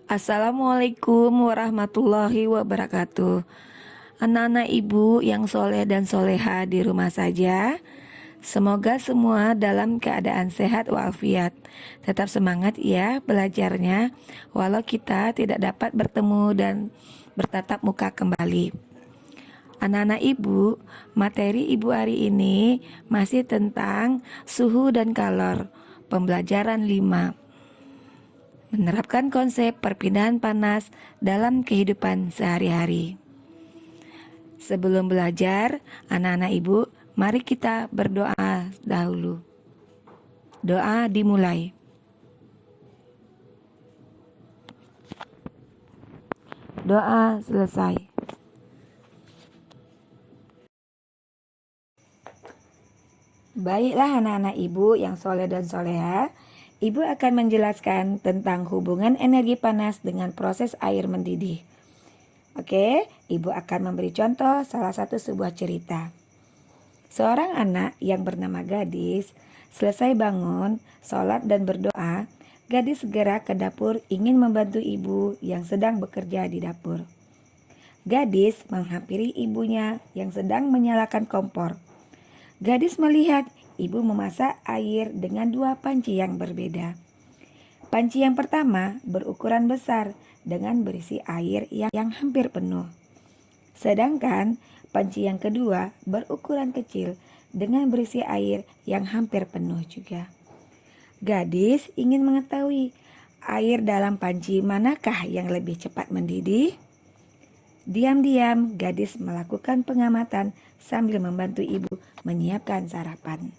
Assalamualaikum warahmatullahi wabarakatuh. Anak-anak ibu yang soleh dan soleha di rumah saja, semoga semua dalam keadaan sehat walafiat. Tetap semangat ya belajarnya, walau kita tidak dapat bertemu dan bertatap muka kembali. Anak-anak ibu, materi ibu hari ini masih tentang suhu dan kalor, pembelajaran 5. Menerapkan konsep perpindahan panas dalam kehidupan sehari-hari. Sebelum belajar, anak-anak ibu, mari kita berdoa dahulu. Doa dimulai. Doa selesai. Baiklah anak-anak ibu yang soleh dan soleha, ibu akan menjelaskan tentang hubungan energi panas dengan proses air mendidih. Oke, ibu akan memberi contoh salah satu sebuah cerita. Seorang anak yang bernama Gadis selesai bangun, sholat dan berdoa. Gadis segera ke dapur ingin membantu ibu yang sedang bekerja di dapur. Gadis menghampiri ibunya yang sedang menyalakan kompor. Gadis melihat ibu memasak air dengan dua panci yang berbeda. Panci yang pertama berukuran besar dengan berisi air yang hampir penuh. Sedangkan panci yang kedua berukuran kecil dengan berisi air yang hampir penuh juga. Gadis ingin mengetahui air dalam panci manakah yang lebih cepat mendidih. Diam-diam gadis melakukan pengamatan sambil membantu ibu menyiapkan sarapan.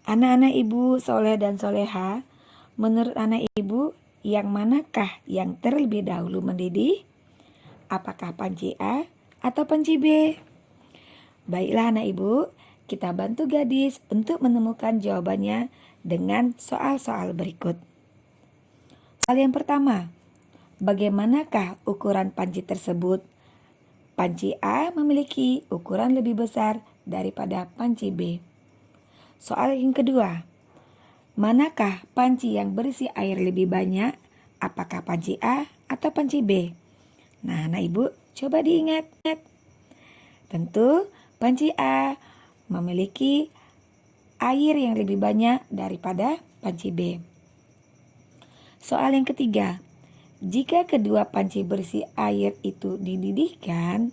Anak-anak ibu soleh dan soleha, menurut anak ibu, yang manakah yang terlebih dahulu mendidih? Apakah panci A atau panci B? Baiklah anak ibu, kita bantu gadis untuk menemukan jawabannya dengan soal-soal berikut. Soal yang pertama, bagaimanakah ukuran panci tersebut? Panci A memiliki ukuran lebih besar daripada panci B. Soal yang kedua, manakah panci yang berisi air lebih banyak? Apakah panci A atau panci B? Nah, anak ibu coba diingat. Tentu panci A memiliki air yang lebih banyak daripada panci B. Soal yang ketiga, jika kedua panci berisi air itu dididihkan,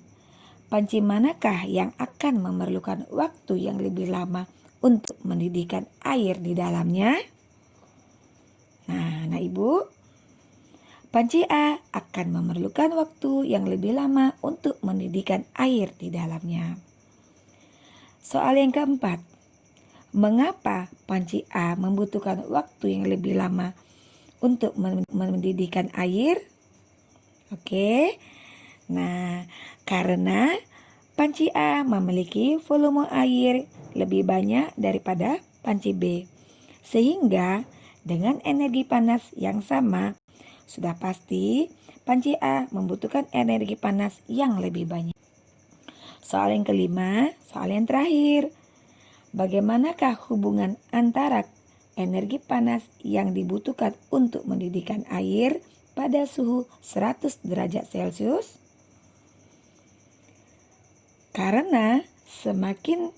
panci manakah yang akan memerlukan waktu yang lebih lama untuk mendidihkan air di dalamnya? Nah, anak ibu, panci A akan memerlukan waktu yang lebih lama untuk mendidihkan air di dalamnya. Soal yang keempat, mengapa panci A membutuhkan waktu yang lebih lama untuk mendidihkan air? Oke, nah karena panci A memiliki volume air lebih banyak daripada panci B, sehingga dengan energi panas yang sama, sudah pasti panci A membutuhkan energi panas yang lebih banyak. Soal yang kelima, soal yang terakhir. Bagaimanakah hubungan antara energi panas yang dibutuhkan untuk mendidihkan air pada suhu 100 derajat Celcius? Karena semakin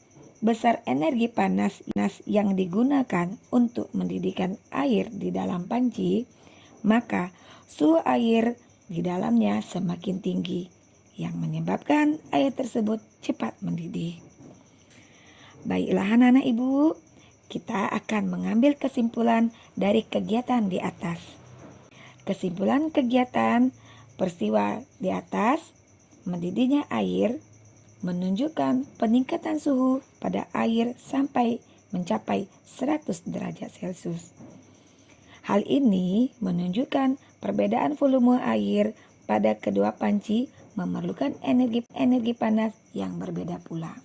besar energi panas yang digunakan untuk mendidihkan air di dalam panci, maka suhu air di dalamnya semakin tinggi, yang menyebabkan air tersebut cepat mendidih. Baiklah anak-anak ibu, kita akan mengambil kesimpulan dari kegiatan di atas. Kesimpulan kegiatan peristiwa di atas, mendidihnya air, menunjukkan peningkatan suhu pada air sampai mencapai 100 derajat Celcius. Hal ini menunjukkan perbedaan volume air pada kedua panci memerlukan energi panas yang berbeda pula.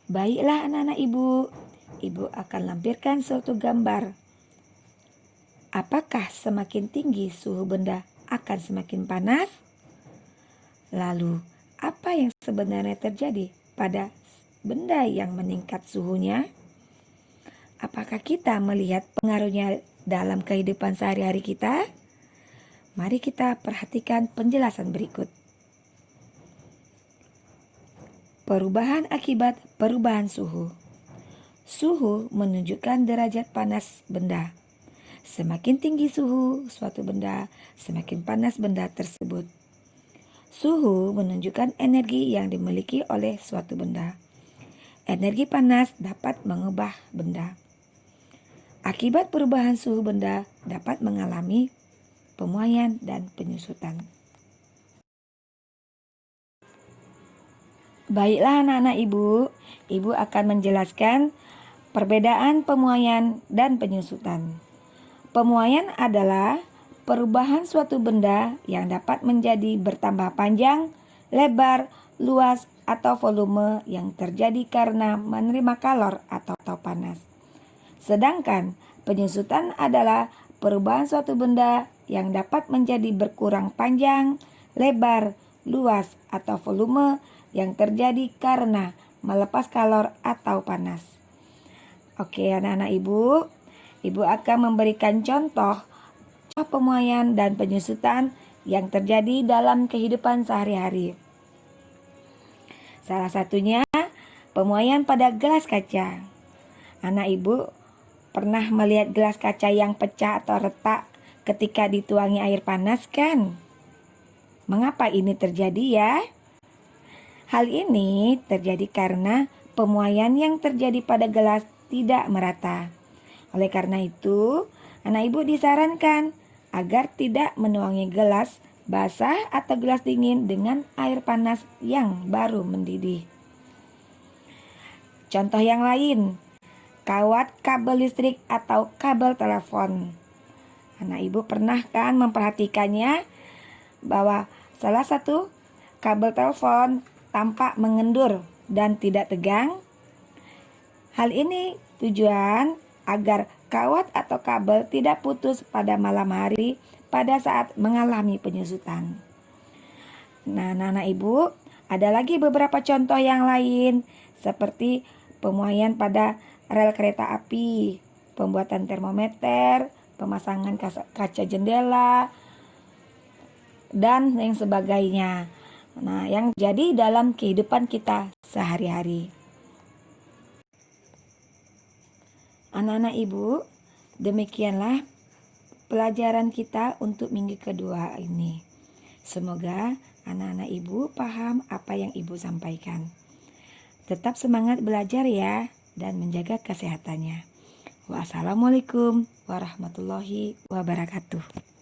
Baiklah anak-anak ibu, ibu akan lampirkan suatu gambar. Apakah semakin tinggi suhu benda akan semakin panas? Lalu, apa yang sebenarnya terjadi pada benda yang meningkat suhunya? apakah kita melihat pengaruhnya dalam kehidupan sehari-hari kita? Mari kita perhatikan penjelasan berikut. Perubahan akibat perubahan suhu. Suhu menunjukkan derajat panas benda. Semakin tinggi suhu suatu benda, semakin panas benda tersebut. Suhu menunjukkan energi yang dimiliki oleh suatu benda. Energi panas dapat mengubah benda. Akibat perubahan suhu benda dapat mengalami pemuaian dan penyusutan. Baiklah anak-anak ibu akan menjelaskan perbedaan pemuaian dan penyusutan. Pemuaian adalah perubahan suatu benda yang dapat menjadi bertambah panjang, lebar, luas, atau volume yang terjadi karena menerima kalor atau panas. Sedangkan penyusutan adalah perubahan suatu benda yang dapat menjadi berkurang panjang, lebar, luas, atau volume yang terjadi karena melepas kalor atau panas. Oke anak-anak ibu akan memberikan contoh pemuaian dan penyusutan yang terjadi dalam kehidupan sehari-hari. Salah satunya pemuaian pada gelas kaca. Anak ibu pernah melihat gelas kaca yang pecah atau retak ketika dituangi air panas kan? Mengapa ini terjadi ya? Hal ini terjadi karena pemuaian yang terjadi pada gelas tidak merata. Oleh karena itu, anak ibu disarankan agar tidak menuangi gelas basah atau gelas dingin dengan air panas yang baru mendidih. Contoh yang lain, kawat kabel listrik atau kabel telepon. Anak ibu pernah kan memperhatikannya bahwa salah satu kabel telepon tampak mengendur dan tidak tegang. Hal ini tujuan agar kawat atau kabel tidak putus pada malam hari pada saat mengalami penyusutan. Nah, anak-anak ibu, ada lagi beberapa contoh yang lain seperti pemuaian pada rel kereta api, pembuatan termometer, pemasangan kaca jendela, dan yang sebagainya. Nah, yang jadi dalam kehidupan kita sehari-hari. Anak-anak ibu, demikianlah pelajaran kita untuk minggu kedua ini. Semoga anak-anak ibu paham apa yang ibu sampaikan. Tetap semangat belajar ya dan menjaga kesehatannya. Wassalamualaikum warahmatullahi wabarakatuh.